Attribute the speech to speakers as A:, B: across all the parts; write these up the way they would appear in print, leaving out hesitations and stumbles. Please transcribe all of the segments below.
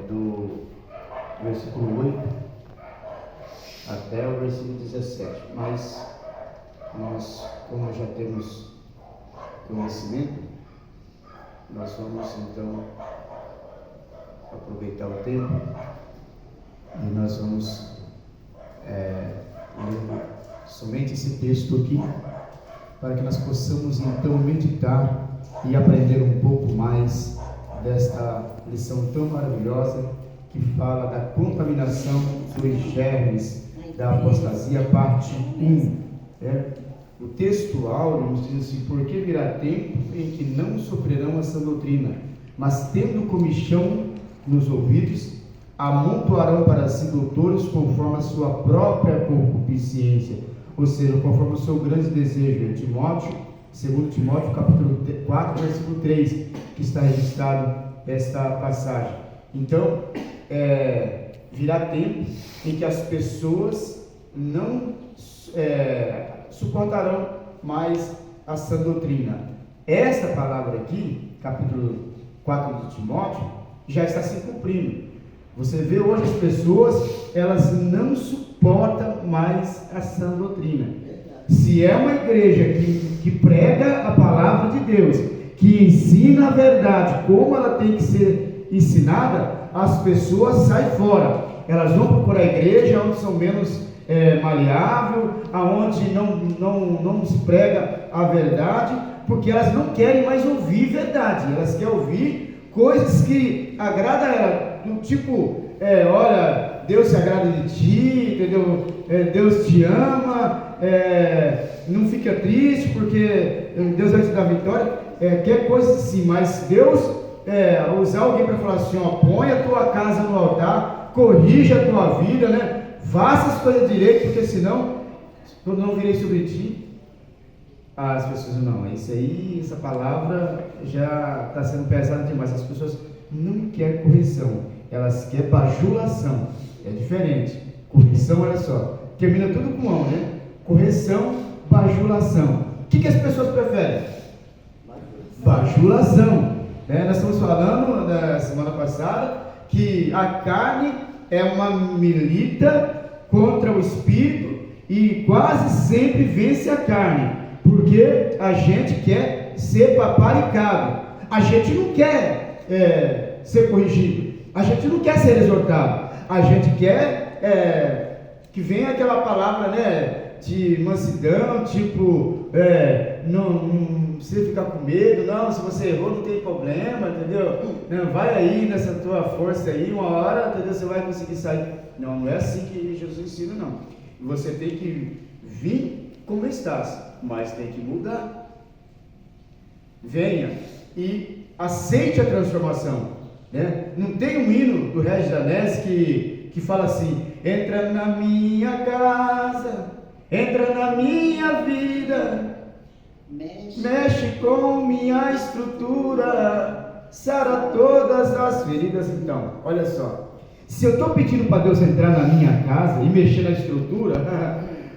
A: Do versículo 8 até o versículo 17, mas nós, como já temos conhecimento, nós vamos então aproveitar o tempo e nós vamos ler somente esse texto aqui, para que nós possamos então meditar e aprender um pouco mais desta lição tão maravilhosa que fala da contaminação dos germes da apostasia, parte 1. O texto áureo nos diz assim: porque virá tempo em que não sofrerão essa doutrina, mas tendo comichão nos ouvidos, amontoarão para si doutores conforme a sua própria concupiscência, ou seja, conforme o seu grande desejo. Timóteo, 2 Timóteo capítulo 4, versículo 3, que está registrado esta passagem. Então, virá tempo em que as pessoas não suportarão mais a sã doutrina. Esta palavra aqui, capítulo 4 de Timóteo, já está se cumprindo. Você vê hoje as pessoas, elas não suportam mais a sã doutrina. Se é uma igreja que prega a palavra de Deus, que ensina a verdade como ela tem que ser ensinada, as pessoas saem fora. Elas vão procurar a igreja onde são menos maleável, aonde não se prega a verdade, porque elas não querem mais ouvir verdade. Elas querem ouvir coisas que agradam a ela, do tipo, olha, Deus se agrada de ti, entendeu? Deus te ama, não fica triste porque Deus vai te dar vitória, quer coisa assim. Mas Deus usar alguém para falar assim, põe a tua casa no altar, corrija a tua vida, né? Faça as coisas direito, porque senão eu não virei sobre ti. As pessoas não, isso aí, essa palavra já está sendo pesada demais. As pessoas não querem correção, elas querem bajulação. É diferente. Correção, olha só, termina tudo com mão, né? Correção, bajulação. O que as pessoas preferem? Bajulação. Nós estamos falando na semana passada que a carne é uma milita contra o espírito e quase sempre vence a carne, porque a gente quer ser paparicado, a gente não quer ser corrigido, a gente não quer ser exortado, a gente quer que venha aquela palavra, né, de mansidão, tipo, não precisa ficar com medo, não, se você errou não tem problema, entendeu? Não, vai aí nessa tua força aí, uma hora, entendeu? Você vai conseguir sair. Não é assim que Jesus ensina, não. Você tem que vir como estás, mas tem que mudar. Venha e aceite a transformação, né? Não tem um hino do Regis Danese que fala assim: entra na minha casa, entra na minha vida, mexe com minha estrutura, sara todas as feridas. Então, olha só, se eu estou pedindo para Deus entrar na minha casa e mexer na estrutura,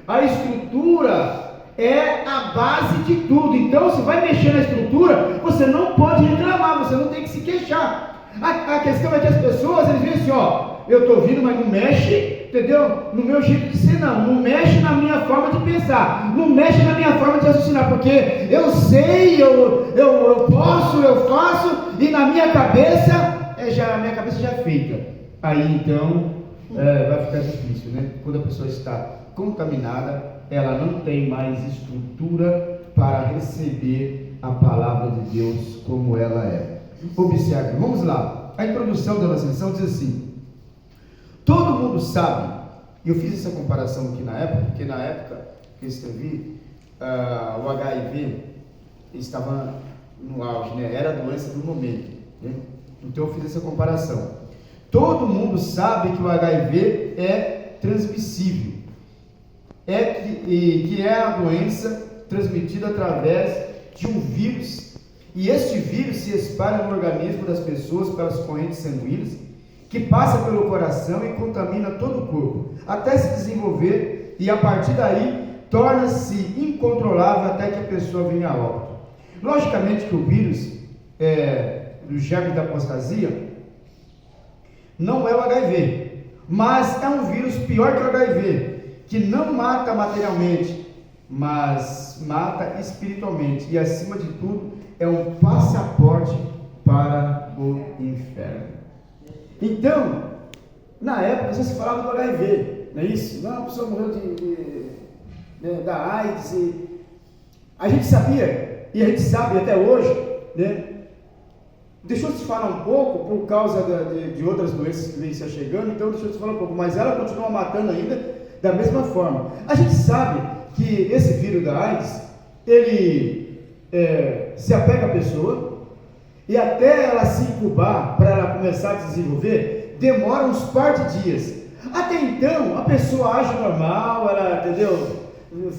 A: a estrutura é a base de tudo. Então, se vai mexer na estrutura, você não pode reclamar, você não tem que se queixar. A questão é que as pessoas, eles dizem assim, eu estou ouvindo, mas não mexe, entendeu? No meu jeito de ser, não mexe na minha forma de pensar, não mexe na minha forma de raciocinar, porque eu sei, eu posso, eu faço, e na minha cabeça, a minha cabeça já é feita. Aí então, vai ficar difícil, né? Quando a pessoa está contaminada, ela não tem mais estrutura para receber a palavra de Deus como ela é. Observe, vamos lá. A introdução da nossa lição diz assim: todo mundo sabe, eu fiz essa comparação aqui na época, porque na época que eu escrevi, o HIV estava no auge, né? Era a doença do momento, né? Então eu fiz essa comparação. Todo mundo sabe que o HIV é transmissível, que é a doença transmitida através de um vírus, e este vírus se espalha no organismo das pessoas pelas correntes sanguíneas, que passa pelo coração e contamina todo o corpo, até se desenvolver, e a partir daí torna-se incontrolável até que a pessoa venha a óbito. Logicamente que o vírus do germe da apostasia não é o HIV, mas é um vírus pior que o HIV, que não mata materialmente, mas mata espiritualmente, e acima de tudo é um passaporte para o inferno. Então, na época já se falava do HIV, não é isso? Não, a pessoa morreu da AIDS, e a gente sabia, e a gente sabe até hoje, né? Deixou de se falar um pouco por causa de outras doenças que vêm se chegando, então deixou de se falar um pouco, mas ela continua matando ainda da mesma forma. A gente sabe que esse vírus da AIDS, ele se apega à pessoa, e até ela se incubar, para ela começar a desenvolver, demora uns par de dias. Até então, a pessoa age normal, ela, entendeu?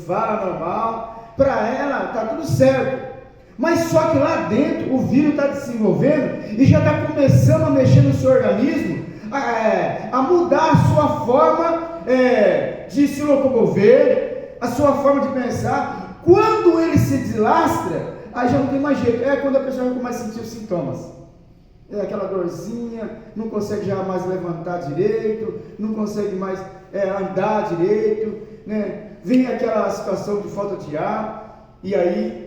A: Fala normal, para ela está tudo certo. Mas só que lá dentro o vírus está desenvolvendo e já está começando a mexer no seu organismo, a mudar a sua forma de se locomover, a sua forma de pensar. Quando ele se deslastra, aí já não tem mais jeito. É quando a pessoa começa a sentir os sintomas. É aquela dorzinha, não consegue já mais levantar direito, não consegue mais andar direito, né? Vem aquela situação de falta de ar, e aí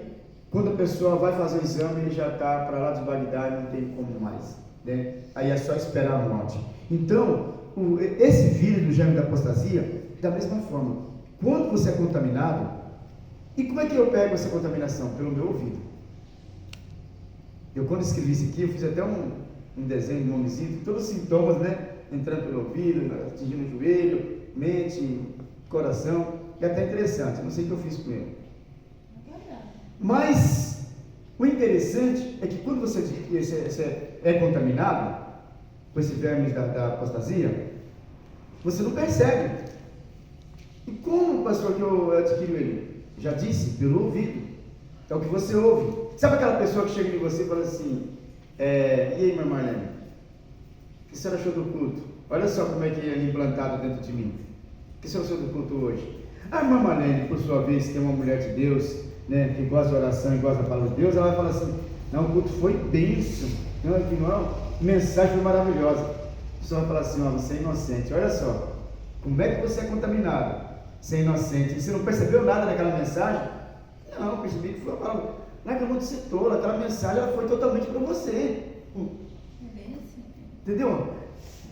A: quando a pessoa vai fazer o exame, ele já está para lá de Bagdá e não tem como mais, né? Aí é só esperar a morte. Então, esse vírus do germe da apostasia, da mesma forma, quando você é contaminado, e como é que eu pego essa contaminação? Pelo meu ouvido. Eu, quando escrevi isso aqui, eu fiz até um desenho, um nomezinho, todos os sintomas, né? Entrando pelo ouvido, atingindo o joelho, mente, coração, e até interessante, não sei o que eu fiz com ele. Mas o interessante é que quando você é contaminado com esse verme da apostasia, você não percebe. E como, pastor, que eu adquiro ele? Já disse, pelo ouvido. É o que você ouve. Sabe aquela pessoa que chega em você e fala assim, e aí, minha Marlene, o que você achou do culto? Olha só como é que é implantado dentro de mim. O que você achou do culto hoje? A irmã Marlene, por sua vez, que é uma mulher de Deus, né, que gosta de oração e gosta da palavra de Deus, ela vai falar assim, não, o culto foi bênção, não, a mensagem foi maravilhosa. A pessoa vai falar assim, você é inocente, olha só, como é que você é contaminado? Você é inocente, e você não percebeu nada daquela mensagem? Não, eu percebi que foi uma palavra, não é que eu não disse tola, aquela mensagem ela foi totalmente para você.
B: É bem assim.
A: Entendeu?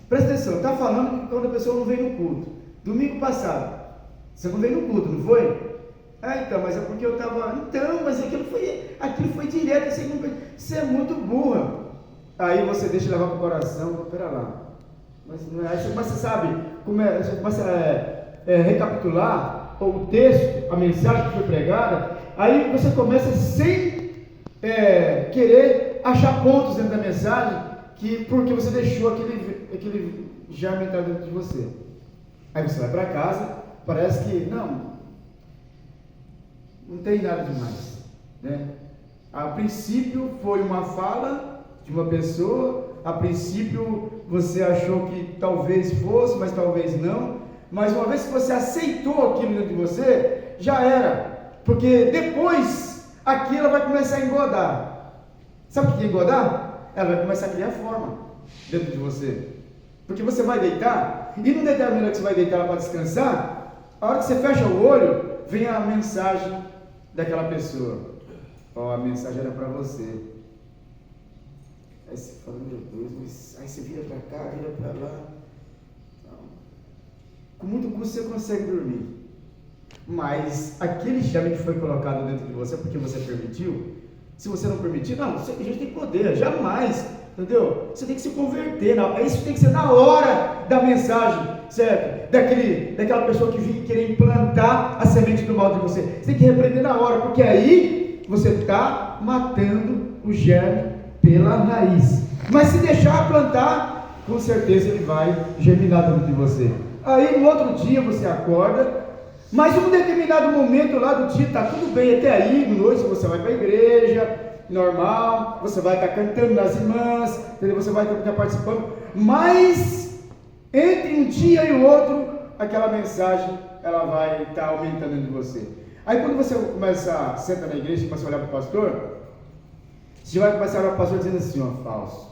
A: Presta atenção, está falando que quando a pessoa não veio no culto, domingo passado, você não veio no culto, não foi? Então, mas é porque eu estava. Então, mas aquilo foi direto, você é muito burra. Aí você deixa levar para o coração, pera lá. Mas não é, aí você começa, sabe, você começa a recapitular o texto, a mensagem que foi pregada, aí você começa sem querer achar pontos dentro da mensagem, porque você deixou aquele germe entrar dentro de você. Aí você vai para casa, parece que não tem nada demais, né? A princípio foi uma fala de uma pessoa, a princípio você achou que talvez fosse, mas talvez não, mas uma vez que você aceitou aquilo dentro de você, já era, porque depois aquilo vai começar a engodar. Sabe o que é engodar? Ela vai começar a criar forma dentro de você, porque você vai deitar, e no determinado que você vai deitar para descansar, a hora que você fecha o olho, vem a mensagem daquela pessoa. A mensagem era para você. Aí você fala, meu Deus, mas aí você vira para cá, vira para lá. Então, com muito custo você consegue dormir. Mas aquele germe que foi colocado dentro de você, porque você permitiu, se você não permitir, a gente tem poder, jamais, entendeu? Você tem que se converter, isso tem que ser na hora da mensagem, certo? Daquela pessoa que vinha querer implantar a semente do mal de você. Você tem que repreender na hora, porque aí você está matando o germe pela raiz. Mas se deixar plantar, com certeza ele vai germinar dentro de você. Aí no outro dia você acorda, mas em um determinado momento lá do dia está tudo bem até aí, de noite você vai para a igreja, normal, você vai estar cantando nas irmãs, entendeu? Você vai estar participando, mas entre um dia e o outro, aquela mensagem ela vai estar aumentando dentro de você. Aí quando você senta na igreja e começa a olhar para o pastor, Você vai começar a orar para o pastor dizendo assim, ó, falso.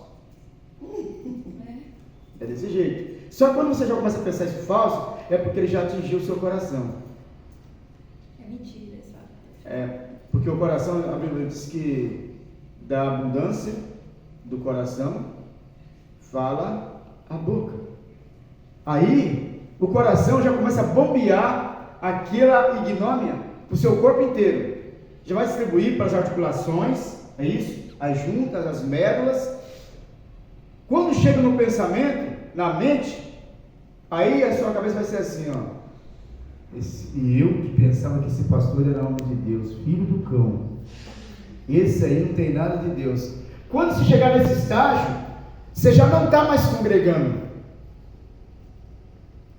A: É desse jeito. Só que quando você já começa a pensar isso falso, é porque ele já atingiu o seu coração.
B: É mentira, sabe?
A: Porque o coração, a Bíblia diz que da abundância do coração fala a boca. Aí o coração já começa a bombear aquela ignômia para o seu corpo inteiro. Já vai distribuir para as articulações, é isso? As juntas, as médulas. Quando chega no pensamento, na mente, aí a sua cabeça vai ser assim, ó. E eu que pensava que esse pastor era homem de Deus, filho do cão. Esse aí não tem nada de Deus. Quando você chegar nesse estágio, você já não está mais congregando.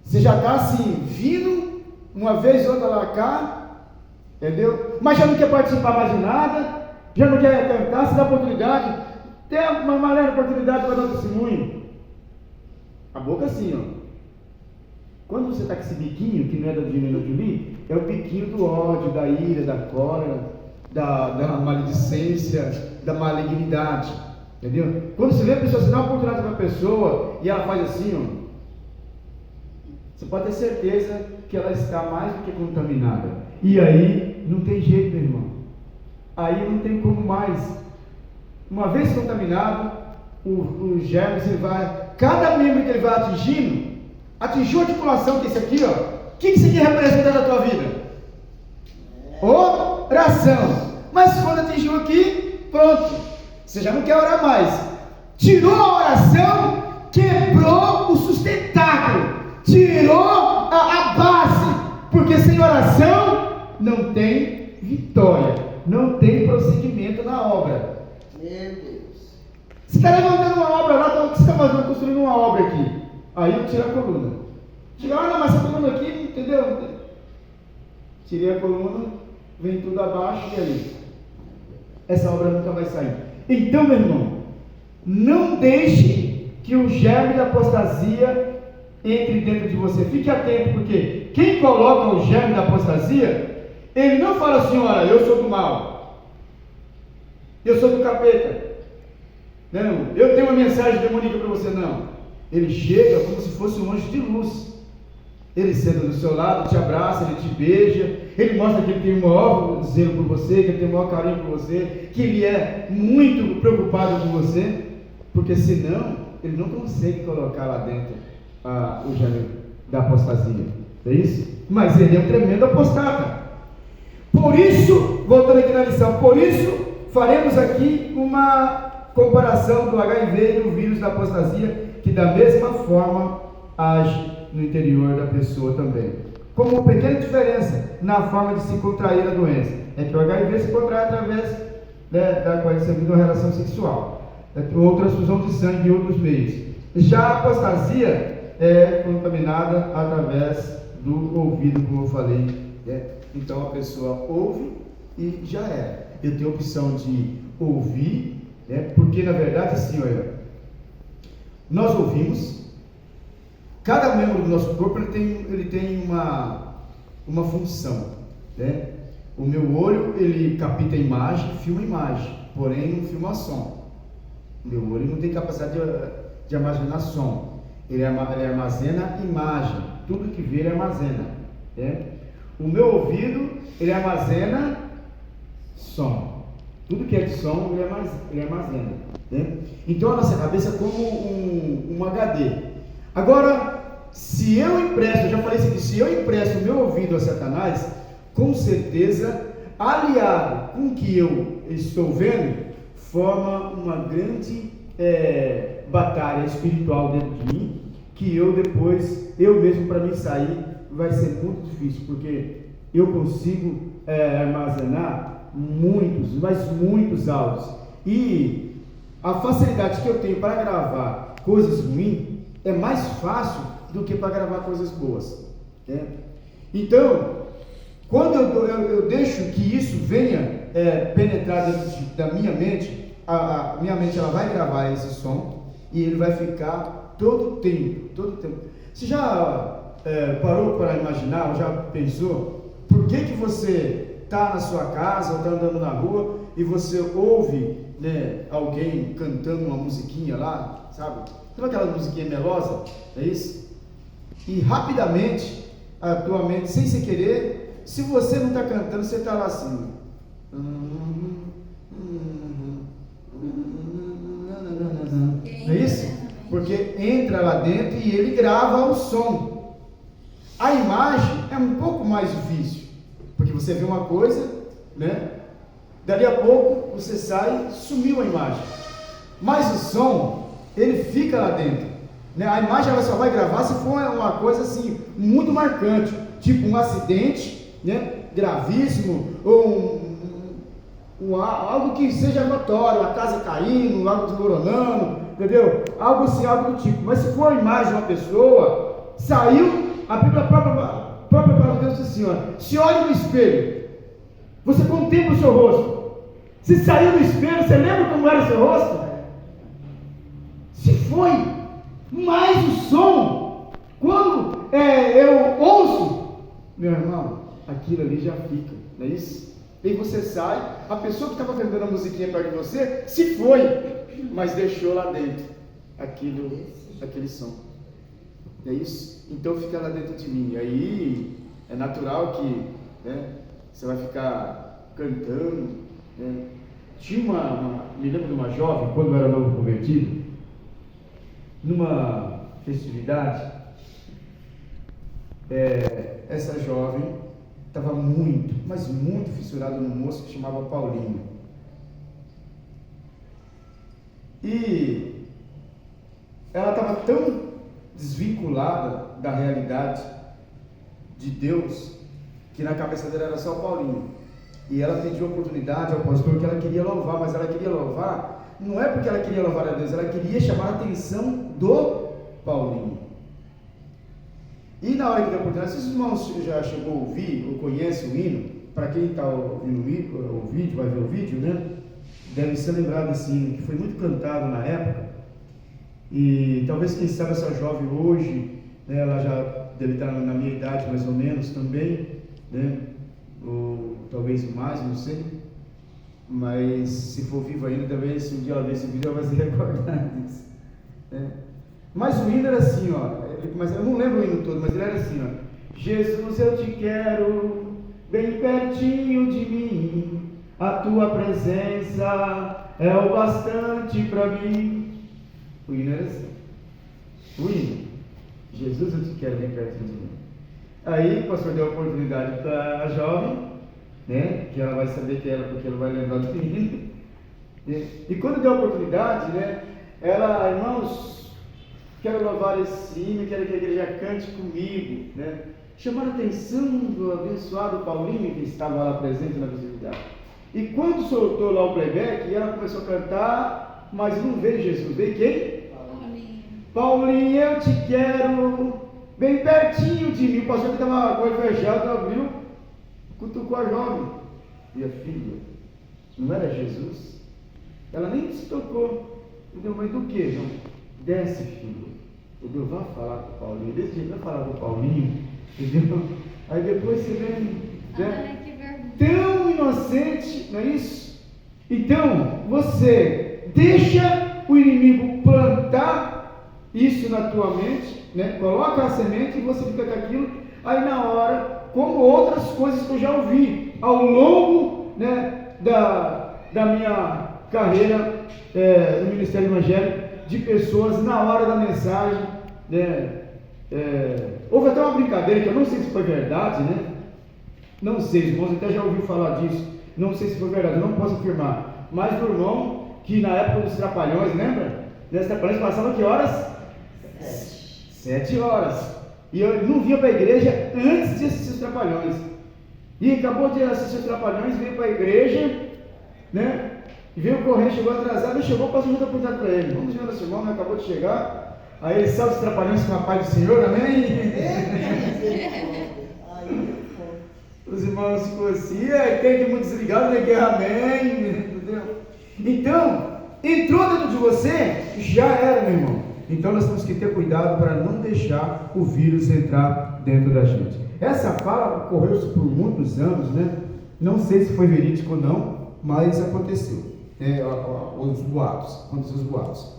A: Você já está assim, vindo, uma vez ou outra lá cá, entendeu? Mas já não quer participar mais de nada, já não quer cantar, se dá oportunidade, tem uma maneira de oportunidade para dar testemunho. A boca assim, ó. Quando você está com esse biquinho, que não é da Angelina Jolie, é o biquinho do ódio, da ira, da cólera, da maledicência, da malignidade, entendeu? Quando você vê a pessoa, você dá uma oportunidade para a pessoa e ela faz assim, ó, você pode ter certeza que ela está mais do que contaminada. E aí não tem jeito, meu irmão. Aí não tem como mais. Uma vez contaminado, o germes, ele vai, cada membro que ele vai atingiu a articulação, que é esse aqui, ó. O que isso aqui representa na tua vida? Oração. Mas quando atingiu aqui, pronto. Você já não quer orar mais. Tirou a oração, quebrou o sustentáculo. Tirou a base. Porque sem oração não tem vitória. Não tem prosseguimento na obra.
C: Meu Deus.
A: Você está levantando uma obra lá, o que você está fazendo? Construindo uma obra aqui. Aí eu tiro a coluna. Tira, olha, mas essa coluna aqui, entendeu? Tirei a coluna, vem tudo abaixo e aí? Essa obra nunca vai sair. Então, meu irmão, não deixe que o germe da apostasia entre dentro de você. Fique atento, porque quem coloca o germe da apostasia, ele não fala assim, olha, eu sou do mal, eu sou do capeta, não, eu tenho uma mensagem demoníaca para você, não. Ele chega como se fosse um anjo de luz. Ele senta do seu lado, te abraça, ele te beija, ele mostra que ele tem o maior zelo por você, que ele tem o maior carinho por você, que ele é muito preocupado com você, porque senão ele não consegue colocar lá dentro o gênero da apostasia. É isso? Mas ele é um tremendo apostata. Por isso, voltando aqui na lição, por isso faremos aqui uma comparação do HIV e do vírus da apostasia, que da mesma forma age no interior da pessoa também. Como uma pequena diferença na forma de se contrair a doença, é que o HIV se contrai através da coisa de uma relação sexual, ou transfusão de sangue em outros meios. Já a apostasia é contaminada através do ouvido, como eu falei. Então a pessoa ouve e já era. Eu tenho a opção de ouvir, porque na verdade assim, olha, nós ouvimos. Cada membro do nosso corpo ele tem uma função, né? O meu olho ele capta imagem, filma imagem, porém não filma som. O meu olho não tem capacidade de armazenar som. Ele armazena imagem, tudo que vê ele armazena, né? O meu ouvido ele armazena som, tudo que é de som ele armazena, né? Então a nossa cabeça é como um HD. Agora, se eu empresto, eu já falei isso aqui, se eu empresto o meu ouvido a Satanás, com certeza, aliado com o que eu estou vendo, forma uma grande batalha espiritual dentro de mim, que eu depois, eu mesmo para mim sair, vai ser muito difícil, porque eu consigo armazenar muitos áudios, e a facilidade que eu tenho para gravar coisas ruins, é mais fácil do que para gravar coisas boas, né? Então, quando eu deixo que isso venha penetrar dentro da minha mente, a minha mente ela vai gravar esse som e ele vai ficar todo o tempo. Você já parou para imaginar, ou já pensou, por que você está na sua casa ou está andando na rua e você ouve né, alguém cantando uma musiquinha lá, sabe? Sabe aquela musiquinha melosa? É isso? E rapidamente, a tua mente, sem se querer, se você não está cantando, você está lá assim. Não é isso? Porque entra lá dentro e ele grava o som. A imagem é um pouco mais difícil, porque você vê uma coisa, né? Dali a pouco você sai, sumiu a imagem. Mas o som, ele fica lá dentro, né? A imagem ela só vai gravar se for uma coisa assim, muito marcante, tipo um acidente, né? Gravíssimo, ou algo que seja notório, a casa caindo, algo desmoronando, entendeu? Algo assim, algo do tipo. Mas se for a imagem de uma pessoa, saiu, a Bíblia própria palavra de Deus diz assim, ó, se olha no espelho, você contempla o seu rosto. Se saiu do espelho, você lembra como era o seu rosto? Se foi, mas o som, quando eu ouço, meu irmão, aquilo ali já fica, não é isso? E você sai, a pessoa que estava cantando a musiquinha perto de você, se foi, mas deixou lá dentro aquele som. É isso? Então fica lá dentro de mim. Aí é natural que, né, você vai ficar cantando, né? Tinha me lembro de uma jovem, quando eu era novo convertido, numa festividade, essa jovem estava muito, mas muito fissurada num moço que chamava Paulinho. E ela estava tão desvinculada da realidade de Deus, que na cabeça dela era só o Paulinho. E ela pediu oportunidade ao pastor que ela queria louvar, mas ela queria louvar, não é porque ela queria louvar a Deus, ela queria chamar a atenção do Paulinho. E na hora que deu oportunidade, se os irmãos já chegou a ouvir ou conhecem o hino, para quem está ouvindo o vídeo, vai ver o vídeo, né? Deve ser lembrado desse hino, que foi muito cantado na época. E talvez quem sabe essa jovem hoje, né, ela já deve estar na minha idade mais ou menos também, né? Ou talvez mais, não sei. Mas se for vivo ainda, talvez se um dia ela ver esse vídeo, ela vai se recordar disso, né? Mas o hino era assim, ó. Mas eu não lembro o hino todo, mas ele era assim, ó. Jesus, eu te quero bem pertinho de mim, a tua presença é o bastante para mim. O hino era assim. O hino. Jesus, eu te quero bem pertinho de mim. Aí o pastor deu a oportunidade para a jovem, né? Que ela vai saber que ela, porque ela vai lembrar do hino. E quando deu a oportunidade, né? Ela, irmãos, quero louvar esse hino, quero que a igreja cante comigo, né? Chamaram a atenção do abençoado Paulinho, que estava lá presente na festividade. E quando soltou lá o playback, ela começou a cantar, mas não veio Jesus, veio quem? Paulinho, eu te quero bem pertinho de mim. O pastor que estava com o olho fechado abriu, cutucou a jovem. Minha filha, não era Jesus? Ela nem se tocou. Entendeu? Mas do que? Não. Desce, filho. Entendeu? Vá falar com o Paulinho. Desse jeito, vai falar com o Paulinho. Entendeu? Aí depois você vem, né? Tão inocente, não é isso? Então, você deixa o inimigo plantar isso na tua mente, né? Coloca a semente e você fica com aquilo. Aí na hora, como outras coisas que eu já ouvi ao longo, né, da minha carreira no Ministério Evangélico, de pessoas na hora da mensagem, né? Houve até uma brincadeira que eu não sei se foi verdade, né? Não sei, irmãos até já ouviu falar disso. Não sei se foi verdade, não posso afirmar. Mas do irmão que na época dos Trapalhões, lembra? Os Trapalhões passavam que horas? 7 horas. E eu não vinha para a igreja antes de assistir os Trapalhões. E acabou de assistir os Trapalhões, veio para a igreja, né? E veio correndo, chegou atrasado, e chegou, passou muita oportunidade para ele. Vamos ver nosso irmão, né? Acabou de chegar. Aí ele sabe os Trapalhões com a paz do Senhor, amém? Os irmãos ficam assim, tem que muito desligado, né? Que amém, entendeu? Então, entrou dentro de você, já era, meu irmão. Então nós temos que ter cuidado para não deixar o vírus entrar dentro da gente. Essa fala ocorreu por muitos anos, né? Não sei se foi verídico ou não, mas aconteceu. os boatos, contra os boatos.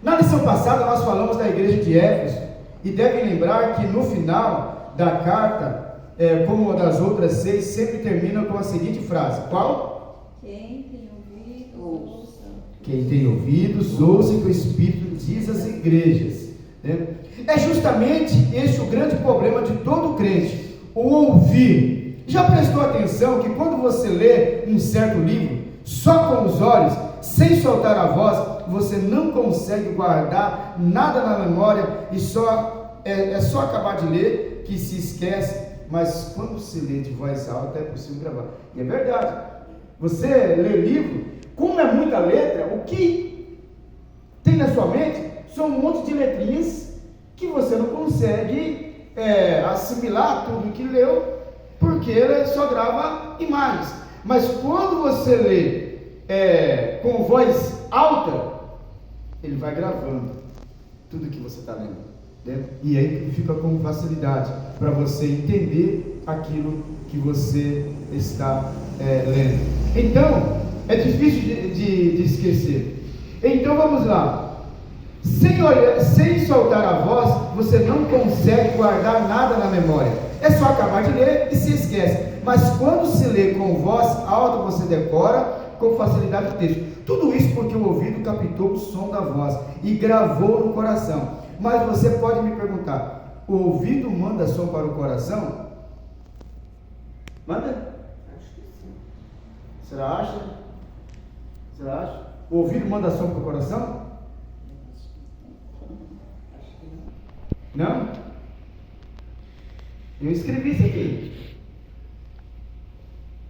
A: Na lição passada nós falamos da igreja de Éfeso, e devem lembrar que no final da carta, como uma das outras 6, sempre termina com a seguinte frase: qual?
B: Quem tem ouvido, ouça.
A: Quem tem ouvidos, ouça o que o Espírito diz às igrejas. Né? É justamente este o grande problema de todo crente, o ouvir. Já prestou atenção que quando você lê um certo livro, só com os olhos, sem soltar a voz, você não consegue guardar nada na memória e é só acabar de ler que se esquece, mas quando se lê de voz alta é possível gravar. E é verdade, você lê livro, como é muita letra, o que tem na sua mente são um monte de letrinhas que você não consegue assimilar tudo que leu, porque ele só grava imagens. Mas quando você lê com voz alta, ele vai gravando tudo que você está lendo, né? E aí fica com facilidade para você entender aquilo que você está lendo. Então, é difícil de esquecer. Então vamos lá. Sem soltar a voz, você não consegue guardar nada na memória. É só acabar de ler e se esquece. Mas quando se lê com voz alta, você decora com facilidade o texto. Tudo isso porque o ouvido captou o som da voz e gravou no coração. Mas você pode me perguntar: o ouvido manda som para o coração? Manda?
B: Acho que sim.
A: Será acha? Será acha? O ouvido manda som para o coração?
B: Acho que não.
A: Não? Eu escrevi isso aqui.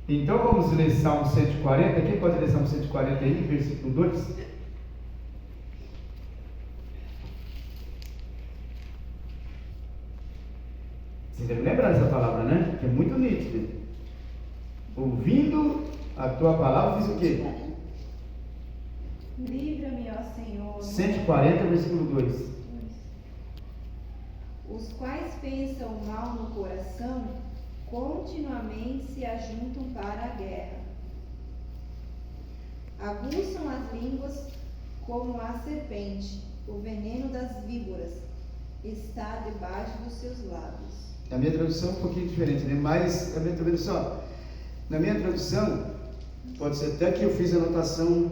A: Então vamos ler Salmo 140. Quem pode ler Salmo 140 aí, versículo 2? Vocês devem lembrar dessa palavra, né? Que é muito nítida. Ouvindo a tua palavra, diz o quê?
B: Livra-me, ó Senhor.
A: 140, versículo 2.
B: Os quais pensam mal no coração, continuamente se ajuntam para a guerra. Aguçam as línguas como a serpente, o veneno das víboras está debaixo dos seus lábios.
A: A minha tradução é um pouquinho diferente, né? Mas a minha tradução, na minha tradução, pode ser até que eu fiz a anotação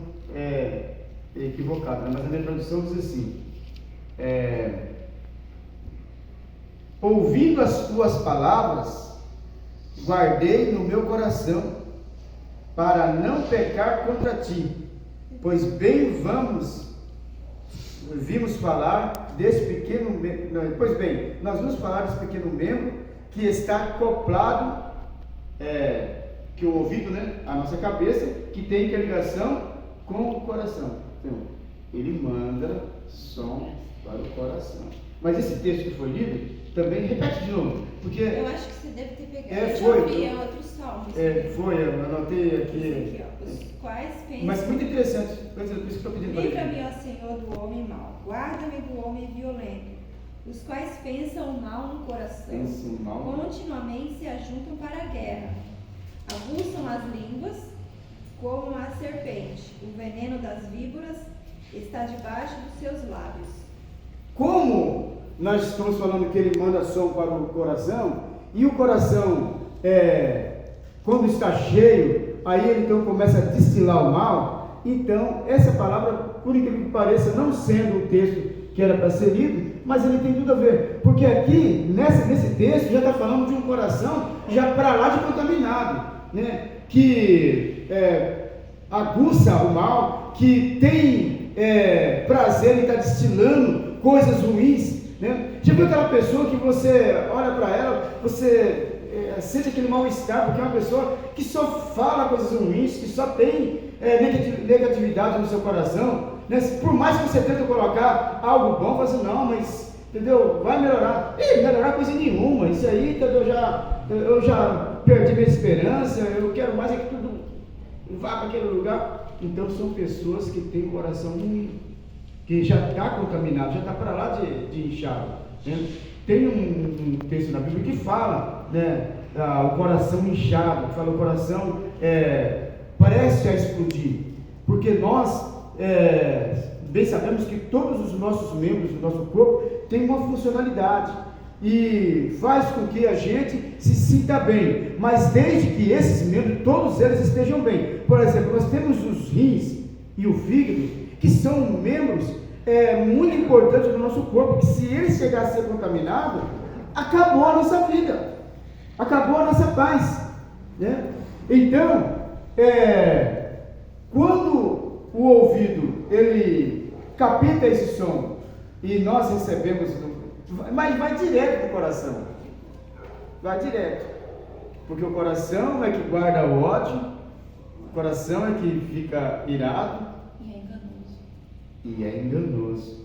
A: equivocada, né? Mas a minha tradução diz assim: ouvindo as tuas palavras, guardei no meu coração, para não pecar contra ti, pois bem vimos falar desse pequeno membro, pois bem, nós vamos falar desse pequeno membro que está acoplado, que o ouvido, né, a nossa cabeça, que tem interligação com o coração. Então, ele manda som para o coração. Mas esse texto que foi lido, também repete de novo, porque
B: eu acho que você deve ter pegado.
A: foi.
B: É outro salmo.
A: Foi, eu anotei aqui.
B: Os quais pensam.
A: Mas muito interessante, por isso que eu estou pedindo para ele.
B: Livra-me, ó Senhor, do homem mau. Guarda-me do homem violento. Os quais pensam mal no coração.
A: Pensam mal.
B: Continuamente se ajuntam para a guerra. Aguçam as línguas como a serpente. O veneno das víboras está debaixo dos seus lábios.
A: Como nós estamos falando que ele manda som para o coração, e o coração, quando está cheio, aí ele então começa a destilar o mal. Então, essa palavra, por incrível que pareça, não sendo o texto que era para ser lido, mas ele tem tudo a ver, porque aqui, nesse texto, já está falando de um coração já para lá de contaminado, né? Que aguça o mal, que tem prazer em estar destilando coisas ruins, né? Já viu aquela pessoa que você olha para ela, você sente aquele mal-estar, porque é uma pessoa que só fala coisas ruins, que só tem negatividade no seu coração, né? Por mais que você tente colocar algo bom, você assim, não, mas, entendeu, vai melhorar. Melhorar coisa nenhuma, isso aí, entendeu, eu já perdi minha esperança, eu quero mais é que tudo vá para aquele lugar. Então são pessoas que têm coração ruim, que já está contaminado, já está para lá de inchado, né? Tem um texto na Bíblia que fala, né, o coração inchado, que fala o coração parece a explodir, porque nós bem sabemos que todos os nossos membros do nosso corpo têm uma funcionalidade e faz com que a gente se sinta bem, mas desde que esses membros, todos eles estejam bem. Por exemplo, nós temos os rins e o fígado, que são membros muito importantes no nosso corpo, que se eles chegarem a ser contaminados, acabou a nossa vida, acabou a nossa paz, né? Então, quando o ouvido, ele capta esse som, e nós recebemos, mas vai direto para o coração, vai direto, porque o coração é que guarda o ódio, o coração é que fica irado, e é enganoso.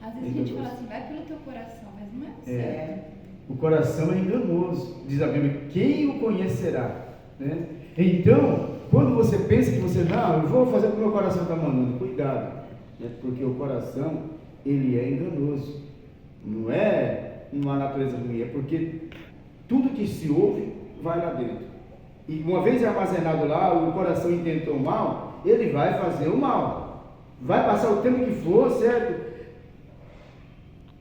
B: Às vezes a gente fala assim, vai pelo teu coração, mas não é certo.
A: O coração é enganoso, diz a Bíblia, quem o conhecerá, né? Então, quando você pensa que você, não, eu vou fazer o que o meu coração está mandando, cuidado, né? Porque o coração, ele é enganoso, não é uma natureza ruim, é porque tudo que se ouve vai lá dentro, e uma vez armazenado lá, o coração intentou o mal, ele vai fazer o mal, vai passar o tempo que for, certo?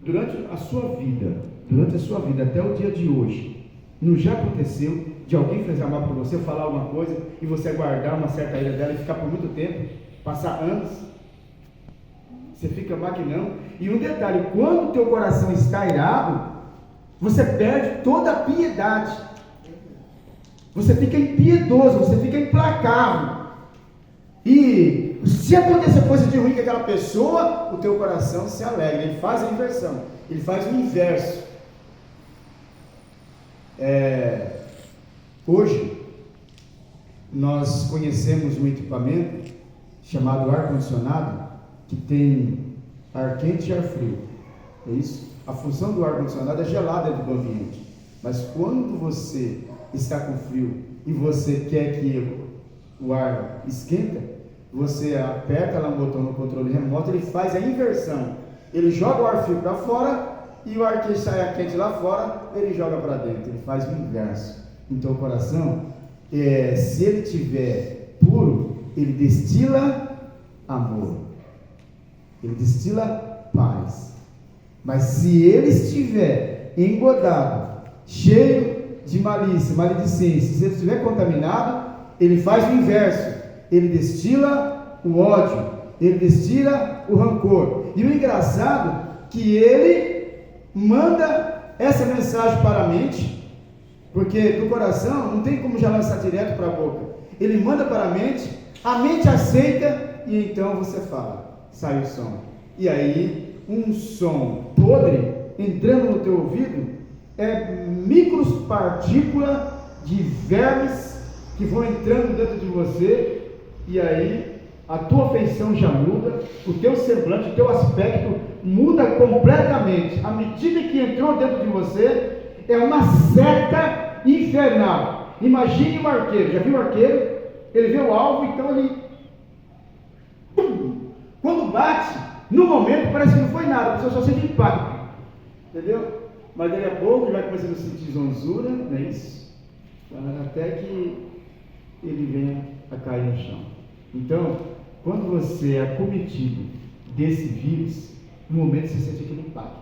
A: Durante a sua vida, até o dia de hoje, não já aconteceu de alguém fazer mal por você, falar alguma coisa, e você guardar uma certa ira dela e ficar por muito tempo, passar anos, você fica maquinando, e um detalhe, quando o teu coração está irado, você perde toda a piedade, você fica impiedoso, você fica implacável, e se acontecer coisa de ruim com aquela pessoa, o teu coração se alegra, ele faz a inversão, ele faz o inverso. Hoje, nós conhecemos um equipamento chamado ar-condicionado, que tem ar quente e ar frio, é isso? A função do ar-condicionado é gelar dentro do ambiente, mas quando você está com frio e você quer que o ar esquenta, você aperta lá no botão no controle remoto, ele faz a inversão, ele joga o ar frio para fora e o ar que sai quente lá fora, ele joga para dentro, ele faz o inverso. Então o coração, se ele estiver puro, ele destila amor, ele destila paz, mas se ele estiver engodado, cheio de malícia, maledicência, se ele estiver contaminado, ele faz o inverso, ele destila o ódio, ele destila o rancor. E o engraçado que ele manda essa mensagem para a mente, porque do coração não tem como já lançar direto para a boca, ele manda para a mente aceita, e então você fala, sai o som, e aí um som podre entrando no teu ouvido é micropartícula de vermes que vão entrando dentro de você, e aí a tua feição já muda, o teu semblante, o teu aspecto muda completamente. À medida que entrou dentro de você, é uma seta infernal. Imagine um arqueiro, já viu o arqueiro? Ele vê o alvo, então ele quando bate, no momento parece que não foi nada, a pessoa só sente impacto, entendeu? Mas daqui a pouco vai começando a sentir zonzura, não é isso? Até que ele venha a cair no chão. Então, quando você é acometido desse vírus, no momento você sente aquele impacto,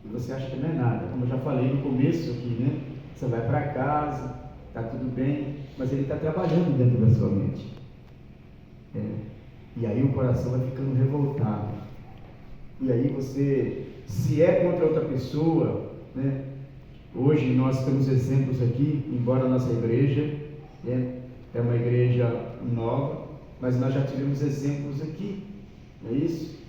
A: e você acha que não é nada, como eu já falei no começo aqui, né? Você vai para casa, está tudo bem, mas ele está trabalhando dentro da sua mente, e aí o coração vai ficando revoltado, e aí você, se é contra outra pessoa, né? Hoje nós temos exemplos aqui, embora a nossa igreja é uma igreja nova, mas nós já tivemos exemplos aqui, não é isso?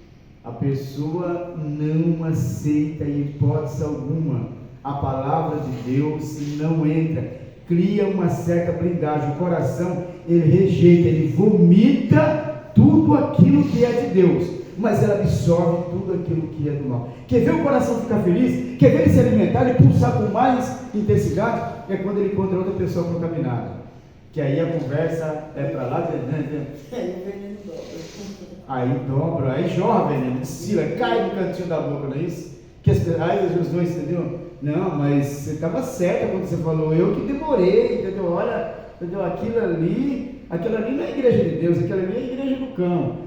A: A pessoa não aceita em hipótese alguma a palavra de Deus e não entra, cria uma certa blindagem, o coração ele rejeita, ele vomita tudo aquilo que é de Deus, mas ele absorve tudo aquilo que é do mal. Quer ver o coração ficar feliz? Quer ver ele se alimentar, ele pulsar com mais intensidade? É quando ele encontra outra pessoa contaminada, que aí a conversa é para lá, aí dobra, aí jorra veneno, destila, cai no cantinho da boca, não é isso? Aí os dois, entendeu? Não, mas você estava certa quando você falou, eu que demorei, entendeu? Olha, entendeu? Aquilo ali não é a igreja de Deus, aquilo ali é a igreja do cão.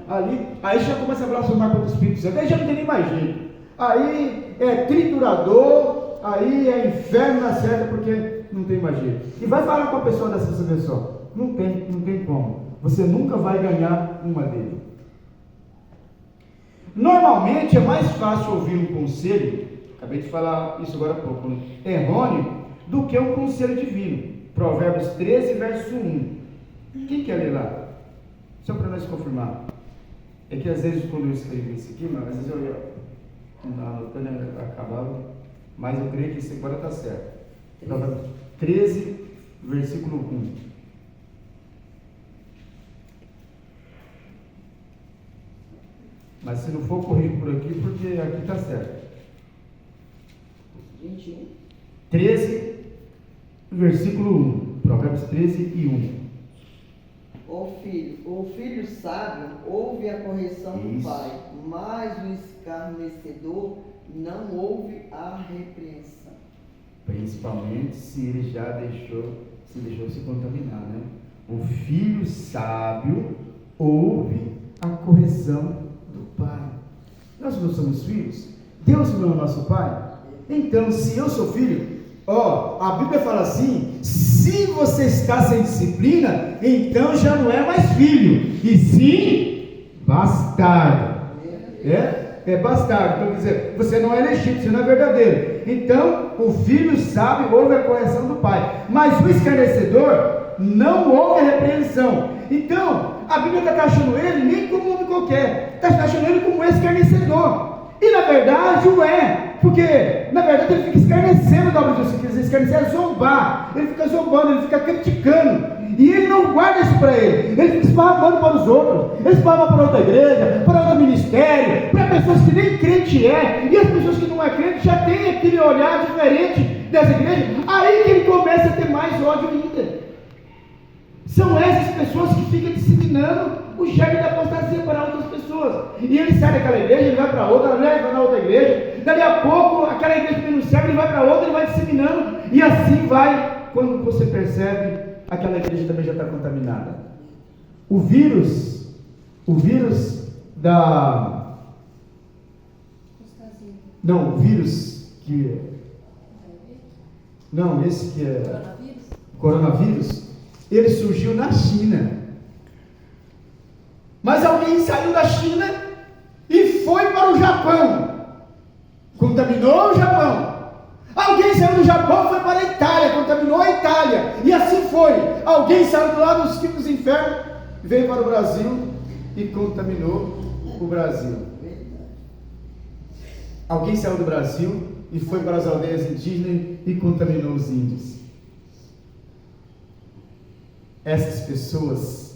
A: Aí já começa a blasfemar contra o Espírito Santo, aí já não tem nem mais jeito. Aí é triturador, aí é inferno na certa, porque não tem mais jeito. E vai falar com a pessoa dessa pessoa, não tem como. Você nunca vai ganhar uma dele. Normalmente é mais fácil ouvir um conselho, acabei de falar isso agora há pouco, né? Errôneo, do que um conselho divino. Provérbios 13, verso 1. Quem quer ler lá? Só para nós confirmar. É que às vezes quando eu escrevi isso aqui, mas às vezes eu ia anotando, acabava, mas eu creio que isso agora está certo. Provérbios 13, versículo 1. Mas se não for corrido por aqui, porque aqui está certo.
C: 21.
A: 13, versículo 1. Provérbios 13 e 1.
C: O filho sábio ouve a correção do
A: Isso.
C: pai, mas o escarnecedor não ouve a repreensão.
A: Principalmente se ele já deixou se contaminar, né? O filho sábio ouve a correção do pai. Nós não somos filhos? Deus não é o nosso pai? Então, se eu sou filho, a Bíblia fala assim: se você está sem disciplina, então já não é mais filho, e sim bastardo. É bastardo. Então, quer dizer, você não é legítimo, você não é verdadeiro. Então, o filho sábio ouve a correção do pai, mas o escarnecedor não ouve a repreensão. Então, a Bíblia está taxando ele nem como um homem qualquer, está taxando ele como um escarnecedor. E na verdade o é, porque na verdade ele fica escarnecendo da obra de Deus. Quer dizer, escarnecer é zombar, ele fica zombando, ele fica criticando, e ele não guarda isso para ele fica esparramando para os outros, ele esparrama para outra igreja, para outro ministério, para pessoas que nem crente é, e as pessoas que não é crente já tem aquele olhar diferente dessa igreja, aí que ele começa a ter mais ódio ainda. São essas pessoas que ficam disseminando o germe da apostasia para outras pessoas. E ele sai daquela igreja, ele vai para outra, ele vai na outra igreja. Dali a pouco, aquela igreja que não serve, ele vai para outra, ele vai disseminando. E assim vai, quando você percebe, aquela igreja também já está contaminada. O vírus da... Não, o vírus que... Não, esse que é... Coronavírus. Ele surgiu na China. Mas alguém saiu da China e foi para o Japão. Contaminou o Japão. Alguém saiu do Japão e foi para a Itália. Contaminou a Itália. E assim foi. Alguém saiu do lado dos quintos infernos, veio para o Brasil e contaminou o Brasil. Alguém saiu do Brasil e foi para as aldeias indígenas e contaminou os índios. Essas pessoas,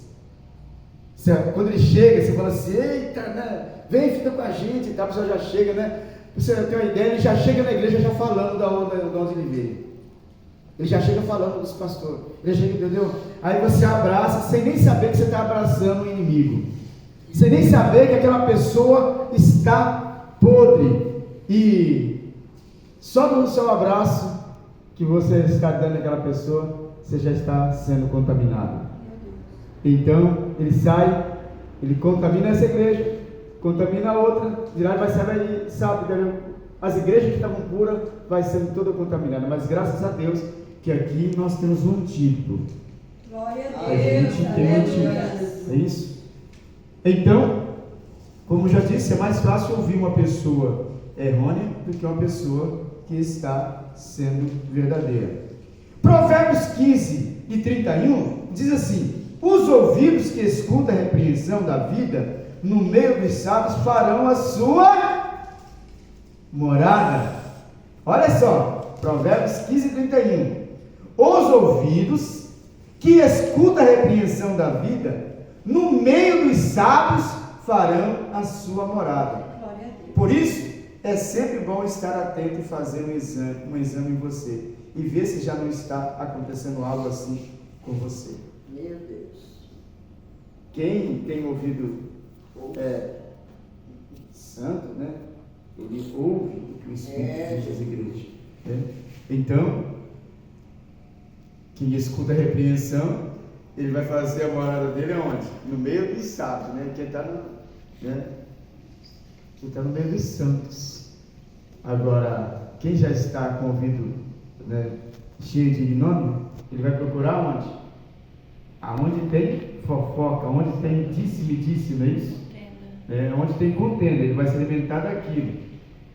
A: quando ele chega, você fala assim: eita, né? Vem, fica com a gente, tá? A pessoa já chega, né? Você tem uma ideia, ele já chega na igreja já falando de onde ele veio. Ele já chega falando dos pastores. Ele chega, entendeu? Aí você abraça, sem nem saber que você está abraçando o inimigo. Sem nem saber que aquela pessoa está podre. E só no seu abraço que você está dando àquela pessoa, você já está sendo contaminado. Então, ele sai, ele contamina essa igreja, contamina a outra, de lá ele vai sair, sabe, as igrejas que estavam puras, vai sendo toda contaminada, mas graças a Deus, que aqui nós temos um antídoto.
B: Glória a
A: A gente
B: Deus,
A: tem um
B: aleluia.
A: antídoto, é isso? Então, como já disse, é mais fácil ouvir uma pessoa errônea do que uma pessoa que está sendo verdadeira. Provérbios 15 e 31 diz assim: os ouvidos que escutam a repreensão da vida no meio dos sábios farão a sua morada. Olha só, Provérbios 15 e 31. Os ouvidos que escutam a repreensão da vida no meio dos sábios farão a sua morada.
B: Glória a Deus.
A: Por isso, é sempre bom estar atento e fazer um exame em você e ver se já não está acontecendo algo assim com você.
C: Meu Deus.
A: Quem tem ouvido santo, né? Ele ouve o que o Espírito diz às igrejas. Né? Então, quem escuta a repreensão, ele vai fazer a morada dele aonde? No meio dos sábios, né? Quem está no meio dos santos. Agora, quem já está com o ouvido, né, cheio de gnome, ele vai procurar onde? Aonde tem fofoca, onde tem disse-me, não é isso? Onde tem contenda, ele vai se alimentar daquilo.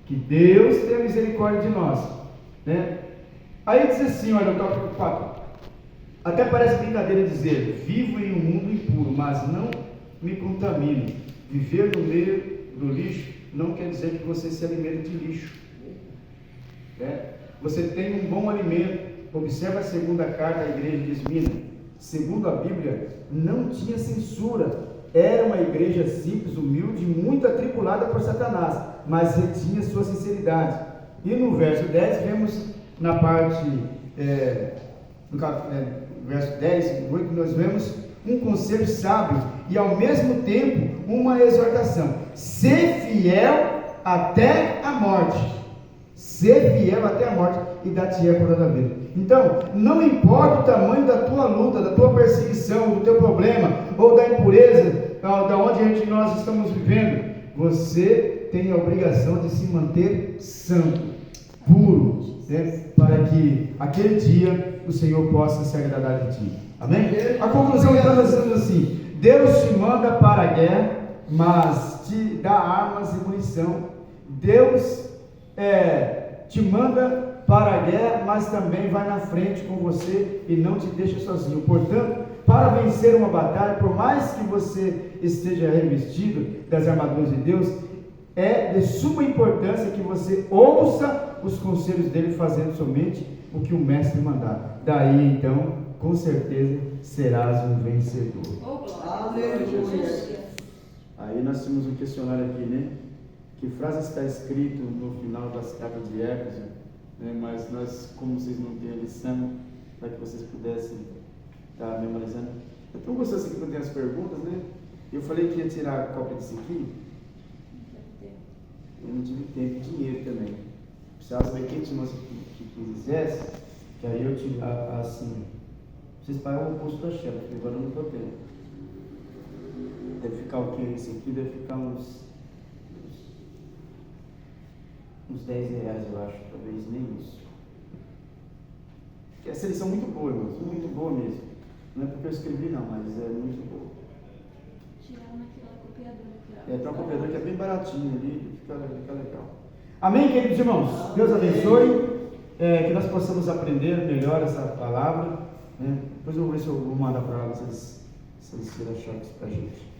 A: Que Deus tenha misericórdia de nós, né? Aí diz assim, olha, o tópico 4. Até parece brincadeira dizer: vivo em um mundo impuro, mas não me contamino. Viver no meio do lixo não quer dizer que você se alimenta de lixo. Você tem um bom alimento. Observa a segunda carta à igreja de Esmina. Segundo a Bíblia, não tinha censura. Era uma igreja simples, humilde, muito atribulada por Satanás, mas retinha sua sinceridade. E no verso 10, vemos na parte, verso 10, 8, nós vemos um conselho sábio e ao mesmo tempo uma exortação: ser fiel até a morte. Ser fiel até a morte e dar-te-ei a coroa da vida. Então, não importa o tamanho da tua luta, da tua perseguição, do teu problema, ou da impureza, da onde nós estamos vivendo, você tem a obrigação de se manter santo, puro, né? Para que aquele dia o Senhor possa se agradar de ti. Amém? A conclusão então nós estamos assim: Deus te manda para a guerra, mas te dá armas e munição. Deus te manda para a guerra, mas também vai na frente com você e não te deixa sozinho. Portanto, para vencer uma batalha, por mais que você esteja revestido das armaduras de Deus, é de suma importância que você ouça os conselhos dele, fazendo somente o que o mestre mandar. Daí então, com certeza, serás um vencedor.
C: Aleluia.
A: Aí nós temos um questionário aqui, né? Que frase está escrito no final das cartas de Éfeso, né? Mas nós, como vocês não têm a lição, para que vocês pudessem estar memorizando. Eu estou gostando aqui quando tem as perguntas, né? Eu falei que ia tirar a cópia disso aqui. Eu não tive tempo e dinheiro também. Precisava saber quem tinha que quisesse, que aí eu tive assim. Vocês pagam o custo da chefe, porque agora eu não estou tendo. Deve ficar o que? Esse aqui deve ficar uns 10 reais, eu acho, talvez nem isso. Porque essa lição é muito boa, irmãos, muito boa mesmo. Não é porque eu escrevi não, mas é muito boa.
B: Tirar naquela copiadora.
A: Tem uma copiadora que é bem baratinha ali, fica legal. Amém, queridos irmãos? Deus abençoe, que nós possamos aprender melhor essa palavra, né? Depois eu vou ver se eu vou mandar para elas, se eles tiram a chave para a gente.